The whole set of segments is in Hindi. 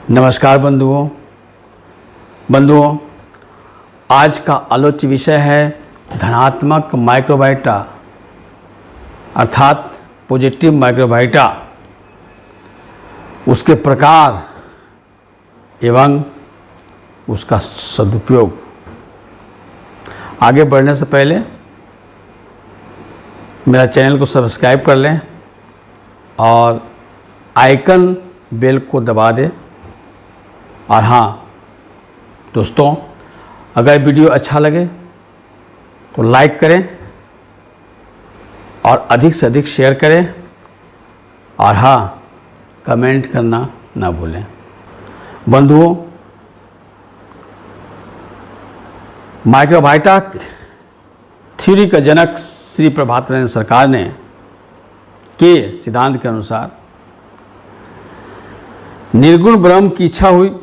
नमस्कार बंधुओं, आज का आलोच्य विषय है धनात्मक माइक्रोबायोटा अर्थात पॉजिटिव माइक्रोबायोटा, उसके प्रकार एवं उसका सदुपयोग। आगे बढ़ने से पहले मेरा चैनल को सब्सक्राइब कर लें और आइकन बेल को दबा दें। और हाँ दोस्तों, अगर वीडियो अच्छा लगे तो लाइक करें और अधिक से अधिक शेयर करें और हाँ कमेंट करना ना भूलें। बंधुओं, माइक्रोबायोटा थ्योरी का जनक श्री प्रभात सरकार ने के सिद्धांत के अनुसार निर्गुण ब्रह्म की इच्छा हुई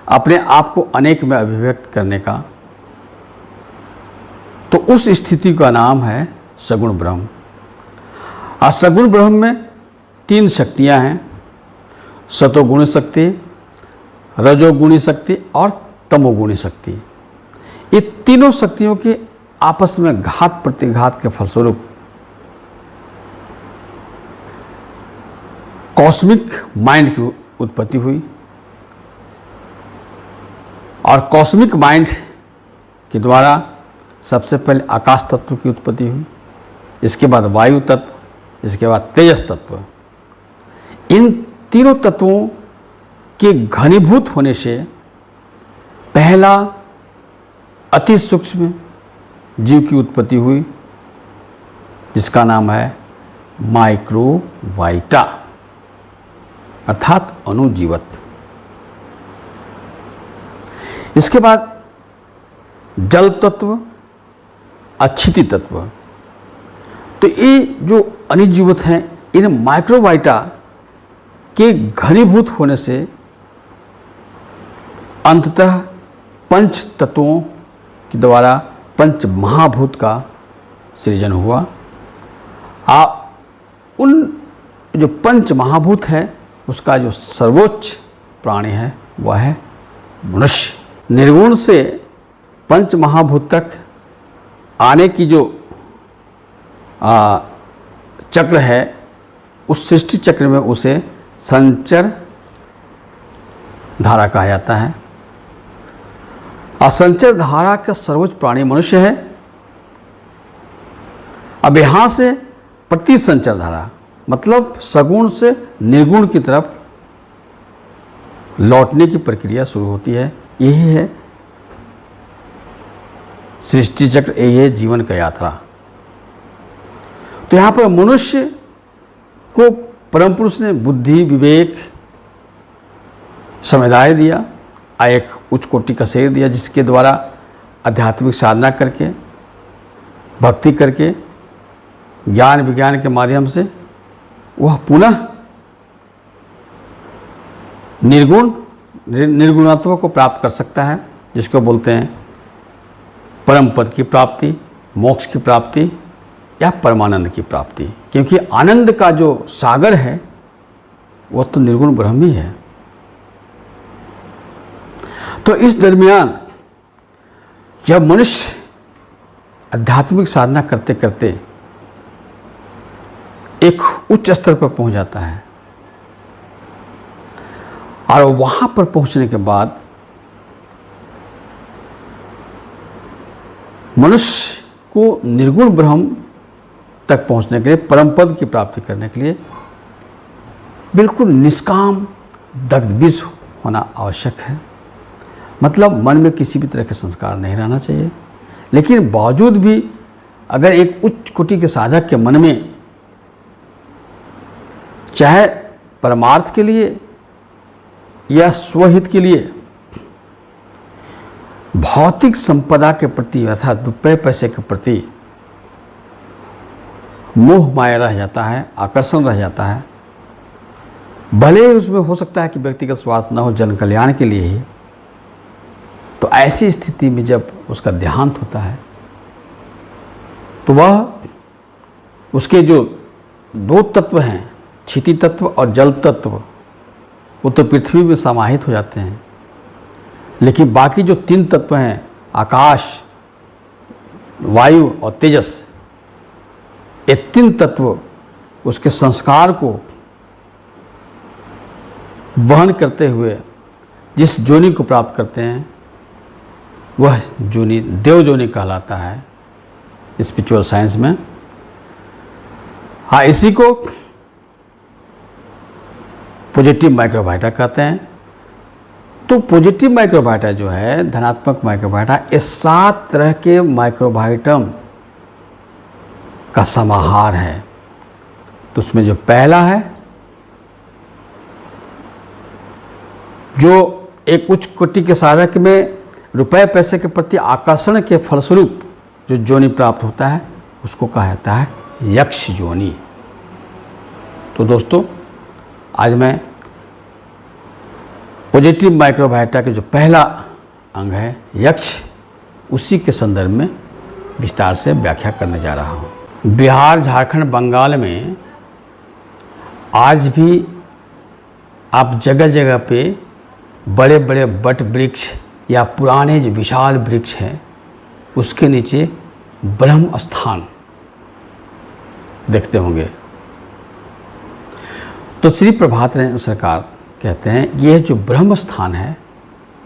अपने आप को अनेक में अभिव्यक्त करने का, तो उस स्थिति का नाम है सगुण ब्रह्म। और सगुण ब्रह्म में तीन शक्तियां हैं, सतोगुणी शक्ति, रजोगुणी शक्ति और तमोगुणी शक्ति। ये तीनों शक्तियों के आपस में घात प्रतिघात के फलस्वरूप कॉस्मिक माइंड की उत्पत्ति हुई। और कॉस्मिक माइंड के द्वारा सबसे पहले आकाश तत्व की उत्पत्ति हुई, इसके बाद वायु तत्व, इसके बाद तेजस तत्व। इन तीनों तत्वों के घनीभूत होने से पहला अति सूक्ष्म जीव की उत्पत्ति हुई, जिसका नाम है माइक्रोबायोटा अर्थात अणुजीवत। इसके बाद जल तत्व, क्षिति तत्व। तो ये जो अणुजीवत हैं, इन माइक्रोबायोटा के घनीभूत होने से अंततः पंच तत्वों के द्वारा पंच महाभूत का सृजन हुआ। उन जो पंच महाभूत है उसका जो सर्वोच्च प्राणी है वह है मनुष्य। निर्गुण से पंच महाभूत तक आने की जो चक्र है, उस सृष्टि चक्र में उसे संचर धारा कहा जाता है। और संचर धारा का सर्वोच्च प्राणी मनुष्य है। अब यहाँ से प्रति संचर धारा मतलब सगुण से निर्गुण की तरफ लौटने की प्रक्रिया शुरू होती है। यही है सृष्टि चक्र, यही है जीवन का यात्रा। तो यहाँ पर मनुष्य को परम पुरुष ने बुद्धि, विवेक, समझदारी दिया, एक उच्च कोटि का शरीर दिया, जिसके द्वारा आध्यात्मिक साधना करके, भक्ति करके, ज्ञान विज्ञान के माध्यम से वह पुनः निर्गुणत्व को प्राप्त कर सकता है, जिसको बोलते हैं परम पद की प्राप्ति, मोक्ष की प्राप्ति या परमानंद की प्राप्ति। क्योंकि आनंद का जो सागर है वह तो निर्गुण ब्रह्म ही है। तो इस दरमियान जब मनुष्य आध्यात्मिक साधना करते करते एक उच्च स्तर पर पहुंच जाता है, और वहां पर पहुंचने के बाद मनुष्य को निर्गुण ब्रह्म तक पहुंचने के लिए, परम पद की प्राप्ति करने के लिए बिल्कुल निष्काम दग्धबीज होना आवश्यक है। मतलब मन में किसी भी तरह के संस्कार नहीं रहना चाहिए। लेकिन बावजूद भी अगर एक उच्च कोटि के साधक के मन में चाहे परमार्थ के लिए या स्वहित के लिए भौतिक संपदा के प्रति अर्थात रुपये पैसे के प्रति मोह माया रह जाता है, आकर्षण रह जाता है, भले ही उसमें हो सकता है कि व्यक्तिगत स्वार्थ न हो, जन कल्याण के लिए ही, तो ऐसी स्थिति में जब उसका देहांत होता है तो वह उसके जो दो तत्व हैं, क्षिति तत्व और जल तत्व, वो तो पृथ्वी में समाहित हो जाते हैं, लेकिन बाकी जो 3 तत्व हैं, आकाश, वायु और तेजस, ये 3 तत्व उसके संस्कार को वहन करते हुए जिस जोनि को प्राप्त करते हैं, वह जोनि देव जोनि कहलाता है स्पिरिचुअल साइंस में। हाँ, इसी को पॉजिटिव माइक्रोबायोटा कहते हैं। तो पॉजिटिव माइक्रोबायोटा जो है, धनात्मक माइक्रोबायोटा, ये 7 तरह के माइक्रोबायोटम का समाहार है। तो उसमें जो पहला है, जो एक उच्च कोटि के साधक में रुपए पैसे के प्रति आकर्षण के फलस्वरूप जो जोनि प्राप्त होता है, उसको कहा जाता है यक्ष योनि। तो दोस्तों, आज मैं पॉजिटिव माइक्रोबायोटा के जो पहला अंग है यक्ष, उसी के संदर्भ में विस्तार से व्याख्या करने जा रहा हूँ। बिहार, झारखंड, बंगाल में आज भी आप जगह जगह पे बड़े बड़े वट वृक्ष या पुराने जो विशाल वृक्ष हैं, उसके नीचे ब्रह्म स्थान देखते होंगे। तो श्री प्रभात रंजन सरकार कहते हैं यह जो ब्रह्म स्थान है,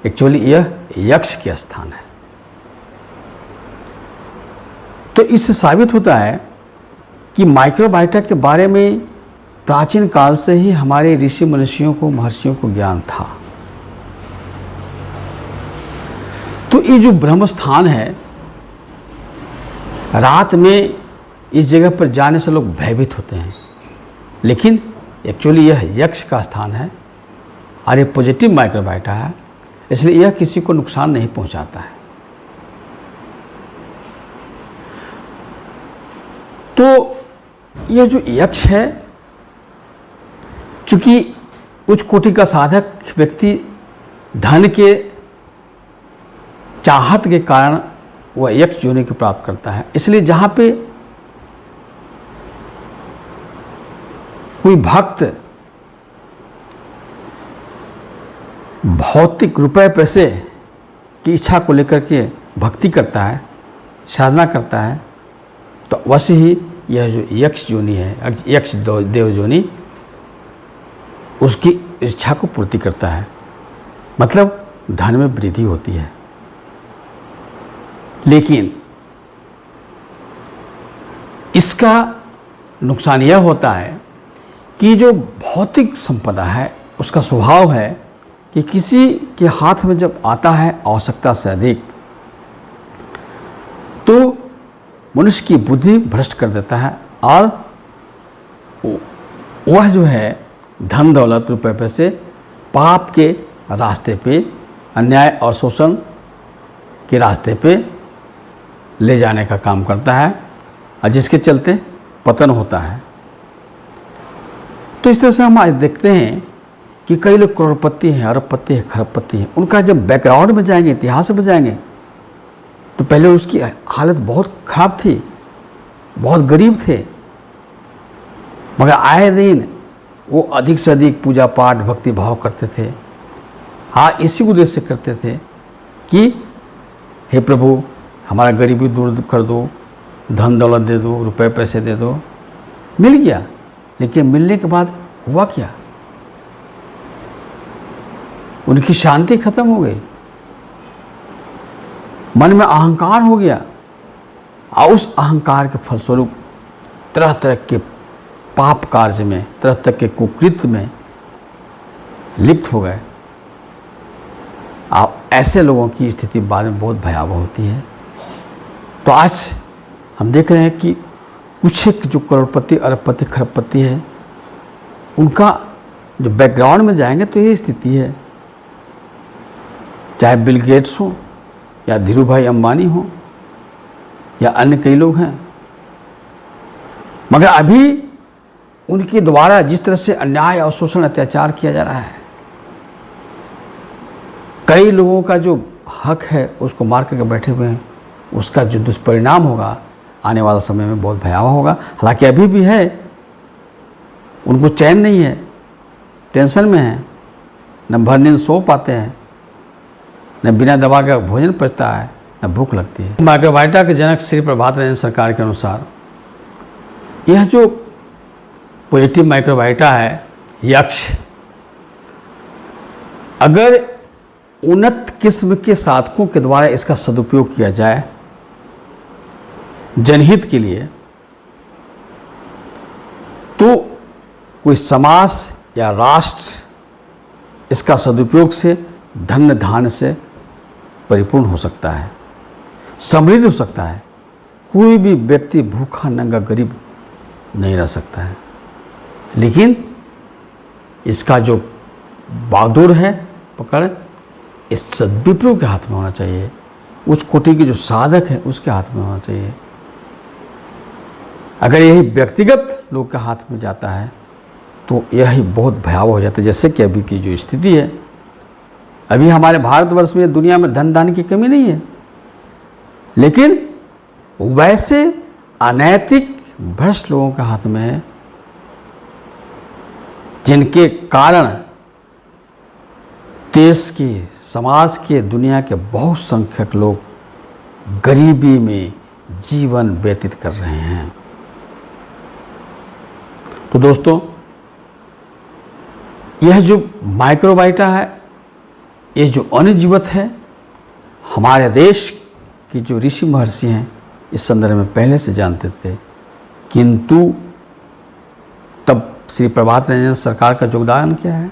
एक्चुअली यह यक्ष के स्थान है। तो इससे साबित होता है कि माइक्रोबायोटा के बारे में प्राचीन काल से ही हमारे ऋषि मनुष्यों को, महर्षियों को ज्ञान था। तो ये जो ब्रह्म स्थान है, रात में इस जगह पर जाने से लोग भयभीत होते हैं, लेकिन एक्चुअली यह यक्ष का स्थान है और ये पॉजिटिव माइक्रोबायोटा है, इसलिए यह किसी को नुकसान नहीं पहुंचाता है। तो यह जो यक्ष है, चूंकि उच्च कोटि का साधक व्यक्ति धन के चाहत के कारण वह यक्ष योनि को प्राप्त करता है, इसलिए जहाँ पे कोई भक्त भौतिक रुपए पैसे की इच्छा को लेकर के भक्ति करता है, साधना करता है, तो अवश्य ही यह जो यक्ष योनि है, यक्ष देव योनि, उसकी इच्छा को पूर्ति करता है, मतलब धन में वृद्धि होती है। लेकिन इसका नुकसान यह होता है कि जो भौतिक संपदा है, उसका स्वभाव है कि किसी के हाथ में जब आता है आवश्यकता से अधिक, तो मनुष्य की बुद्धि भ्रष्ट कर देता है और वह जो है धन दौलत रुपए पैसे पाप के रास्ते पे, अन्याय और शोषण के रास्ते पे ले जाने का काम करता है, और जिसके चलते पतन होता है। तो इस तरह से हम आज देखते हैं कि कई लोग करोड़पति हैं, अरबपति हैं, खरबपति हैं, उनका जब बैकग्राउंड में जाएंगे, इतिहास में जाएंगे, तो पहले उसकी हालत बहुत खराब थी, बहुत गरीब थे, मगर आए दिन वो अधिक से अधिक पूजा पाठ भक्ति भाव करते थे। हाँ, इसी उद्देश्य से करते थे कि हे प्रभु, हमारा गरीबी दूर कर दो, धन दौलत दे दो, रुपए पैसे दे दो। मिल गया, लेकिन मिलने के बाद हुआ क्या? उनकी शांति खत्म हो गई, मन में अहंकार हो गया, और उस अहंकार के फलस्वरूप तरह तरह के पाप कार्य में, तरह तरह के कुकृत्य में लिप्त हो गए। अब ऐसे लोगों की स्थिति बाद में बहुत भयावह होती है। तो आज हम देख रहे हैं कि कुछ एक जो करोड़पति, अरबपति, खरबपति है, उनका जो बैकग्राउंड में जाएंगे तो ये स्थिति है। चाहे बिल गेट्स हो या धीरू भाई अंबानी हो या अन्य कई लोग हैं, मगर अभी उनके द्वारा जिस तरह से अन्याय और शोषण अत्याचार किया जा रहा है, कई लोगों का जो हक है उसको मार करके बैठे हुए हैं, उसका जो दुष्परिणाम होगा आने वाला समय में बहुत भयावह होगा। हालांकि अभी भी है, उनको चैन नहीं है, टेंशन में है, न भर नींद सो पाते हैं, न बिना दवा का भोजन पचता है, न भूख लगती है। माइक्रोबायोटा के जनक श्री प्रभात रंजन सरकार के अनुसार यह जो पॉजिटिव माइक्रोबायोटा है, यक्ष, अगर उन्नत किस्म के साधकों के द्वारा इसका सदुपयोग किया जाए जनहित के लिए, तो कोई समाज या राष्ट्र इसका सदुपयोग से धन्य धान्य से परिपूर्ण हो सकता है, समृद्ध हो सकता है। कोई भी व्यक्ति भूखा नंगा गरीब नहीं रह सकता है। लेकिन इसका जो बागडोर है पकड़, इस सद्विप्रयोग के हाथ में होना चाहिए, उस कोटि के जो साधक है उसके हाथ में होना चाहिए। अगर यही व्यक्तिगत लोग के हाथ में जाता है तो यही बहुत भयावह हो जाता है। जैसे कि अभी की जो स्थिति है, अभी हमारे भारतवर्ष में, दुनिया में धन दान की कमी नहीं है, लेकिन वैसे अनैतिक भ्रष्ट लोगों के हाथ में है, जिनके कारण देश के, समाज के, दुनिया के बहुत संख्यक लोग गरीबी में जीवन व्यतीत कर रहे हैं। तो दोस्तों, यह जो माइक्रोबायोटा है, ये जो अनुजीवत है, हमारे देश की जो ऋषि महर्षि हैं इस संदर्भ में पहले से जानते थे, किंतु तब श्री प्रभात रंजन सरकार का योगदान क्या है?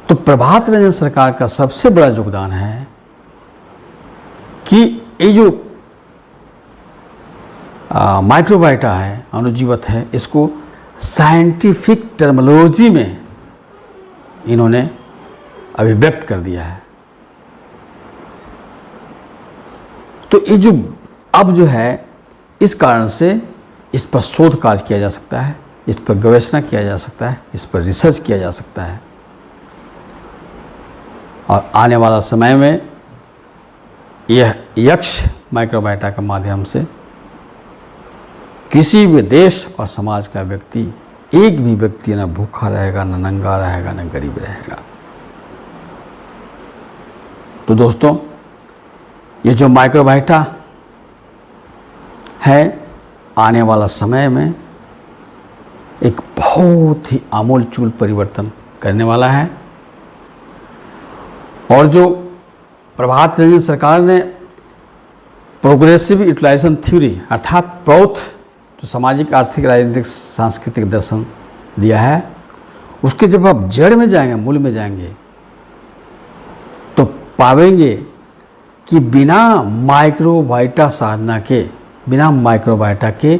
तो प्रभात रंजन सरकार का सबसे बड़ा योगदान है कि ये जो माइक्रोबायोटा है, अनुजीवत है, इसको साइंटिफिक टर्मिनोलॉजी में इन्होंने अभिव्यक्त कर दिया है। तो ये जो अब जो है, इस कारण से इस पर शोध कार्य किया जा सकता है, इस पर गवेषणा किया जा सकता है, इस पर रिसर्च किया जा सकता है। और आने वाला समय में यह यक्ष माइक्रोबायोटा के माध्यम से किसी भी देश और समाज का व्यक्ति, एक भी व्यक्ति न भूखा रहेगा, न नंगा रहेगा, न गरीब रहेगा। तो दोस्तों, ये जो माइक्रोबायोटा है, आने वाला समय में एक बहुत ही आमूलचूल परिवर्तन करने वाला है। और जो प्रभात रंजन सरकार ने प्रोग्रेसिव यूटिलाइजेशन थ्योरी, अर्थात प्रौथ, जो सामाजिक, आर्थिक, राजनीतिक, सांस्कृतिक दर्शन दिया है, उसके जब आप जड़ में जाएंगे, मूल में जाएंगे, तो पाएंगे कि बिना माइक्रोबायोटा साधना के, बिना माइक्रोबायोटा के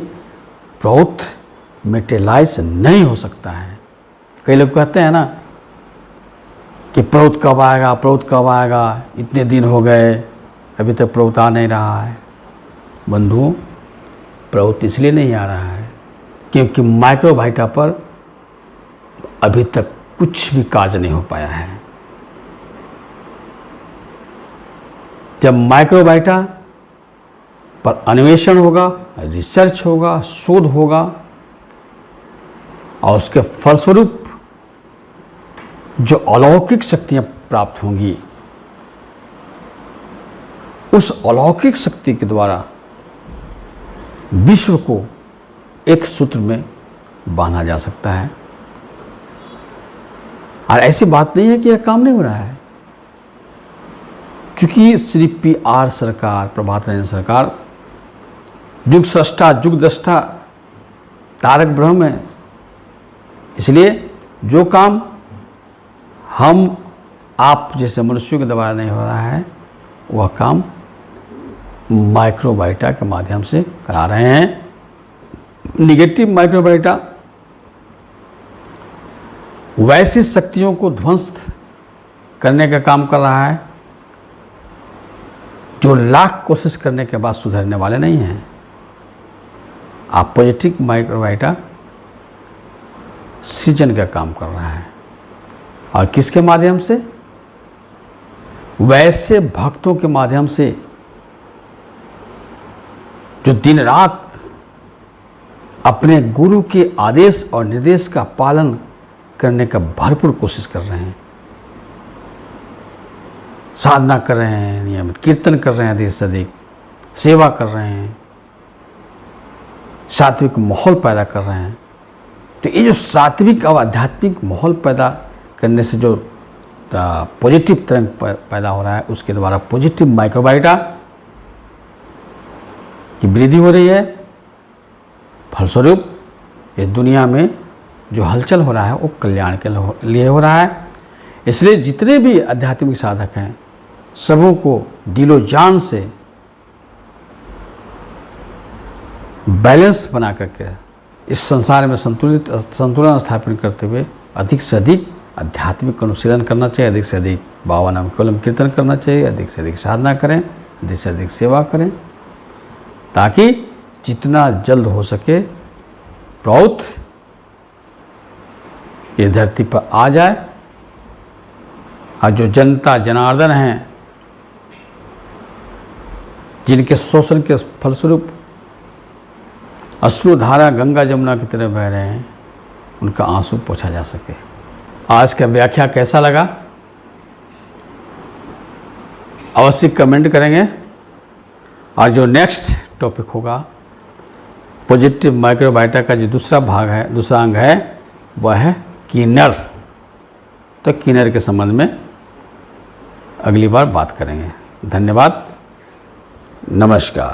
प्रौथ मेटेलाइज नहीं हो सकता है। कई लोग कहते हैं ना कि प्रौथ कब आएगा, प्रौथ कब आएगा, इतने दिन हो गए अभी तक प्रौथ आ नहीं रहा है। बंधुओं, प्रौथ इसलिए नहीं आ रहा है क्योंकि माइक्रोबायोटा पर अभी तक कुछ भी कार्य नहीं हो पाया है। जब माइक्रोबायोटा पर अन्वेषण होगा, रिसर्च होगा, शोध होगा, और उसके फलस्वरूप जो अलौकिक शक्तियां प्राप्त होंगी, उस अलौकिक शक्ति के द्वारा विश्व को एक सूत्र में बांधा जा सकता है। और ऐसी बात नहीं है कि यह काम नहीं हो रहा है, क्योंकि श्री PR सरकार, प्रभात रंजन सरकार युग सृष्टा, युग दृष्टा, तारक ब्रह्म है। इसलिए जो काम हम आप जैसे मनुष्यों के द्वारा नहीं हो रहा है, वह काम माइक्रोबायोटा के माध्यम से करा रहे हैं। निगेटिव माइक्रोबायोटा वैसी शक्तियों को ध्वस्त करने का काम कर रहा है जो लाख कोशिश करने के बाद सुधरने वाले नहीं हैं। आप पॉजिटिव माइक्रोबायोटा सृजन का काम कर रहा है, और किसके माध्यम से? वैसे भक्तों के माध्यम से जो दिन रात अपने गुरु के आदेश और निर्देश का पालन करने का भरपूर कोशिश कर रहे हैं। साधना कर रहे हैं, नियमित कीर्तन कर रहे हैं, अधिक से अधिक सेवा कर रहे हैं, सात्विक माहौल पैदा कर रहे हैं, तो ये जो सात्विक और आध्यात्मिक माहौल पैदा करने से जो पॉजिटिव तरंग पैदा हो रहा है, उसके द्वारा पॉजिटिव माइक्रोबायोटा की वृद्धि हो रही है। फलस्वरूप इस दुनिया में जो हलचल हो रहा है वो कल्याण के लिए हो रहा है। इसलिए जितने भी आध्यात्मिक साधक हैं, सबों को दिलो जान से बैलेंस बना करके इस संसार में संतुलन स्थापित करते हुए अधिक से अधिक आध्यात्मिक अनुशीलन करना चाहिए, अधिक से अधिक बाबा नाम केवलम कीर्तन करना चाहिए, अधिक से अधिक साधना करें, अधिक से अधिक सेवा करें, ताकि जितना जल्द हो सके प्रौथ ये धरती पर आ जाए और जो जनता जनार्दन हैं, जिनके शोषण के फलस्वरूप अश्रुधारा गंगा जमुना की तरह बह रहे हैं, उनका आंसू पोंछा जा सके। आज का व्याख्या कैसा लगा अवश्य कमेंट करेंगे। और जो नेक्स्ट टॉपिक होगा पॉजिटिव माइक्रोबायोटा का जो दूसरा भाग है, दूसरा अंग है, वह है किन्नर। तो किन्नर के संबंध में अगली बार बात करेंगे। धन्यवाद, नमस्कार।